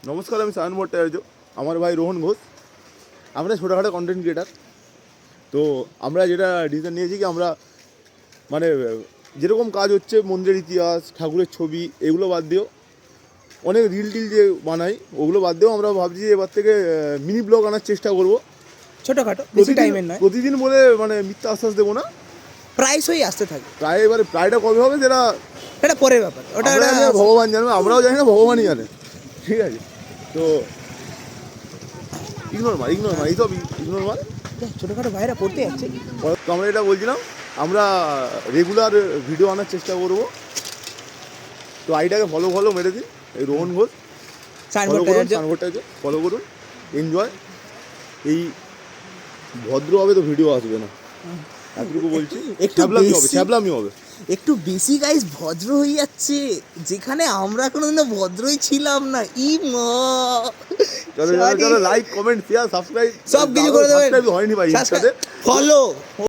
নমস্কার, আমি সায়ন ভট্টাচার্য। আমার ভাই রোহন ঘোষ। আমরা ছোটোখাটো কন্টেন্ট ক্রিয়েটার। তো আমরা যেটা ডিসিশন নিয়েছি কি আমরা মানে যেরকম কাজ হচ্ছে মন্দিরের ইতিহাস, ঠাকুরের ছবি, এগুলো বাদ দিয়েও অনেক রিল টিল যে বানাই ওগুলো বাদ দিয়েও আমরা ভাবছি এবার থেকে মিনি ব্লগ আনার চেষ্টা করবো। ছোটোখাটো, বেশি টাইমের নয়, প্রতিদিন বলে মানে মিথ্যা আশ্বাস দেবো না, প্রায়শই আসতে থাকে। এবারে প্রায়টা কবে হবে সেটা এটা পরের ব্যাপার, ওটা ভগবান জানবে, আমরাও জানি না, ভগবানই জানে। ঠিক আছে, তো ইগনোর মার এইসব ইগনোর মার। ছোটোখাটো ভাইরা পড়তে যাচ্ছে। তো আমরা এটা বলছিলাম, আমরা রেগুলার ভিডিও আনার চেষ্টা করবো। তো আইটাকে ফলো মেরে দিন, এই রোহন ঘোষ ফলো করুন, এনজয়। এই ভদ্রভাবে তো ভিডিও আসবে না, এতটুকু বলছি। একটু ছ্যাবলামি হবে। একটু বেশি গাইস ভদ্র হয়ে যাচ্ছে, যেখানে আমরা কোনোদিনও ভদ্রই ছিলাম না। চলো লাইক, কমেন্ট, শেয়ার, সাবস্ক্রাইব সব কিছু করে দেবেন। হয়নি ভাই, ফলো।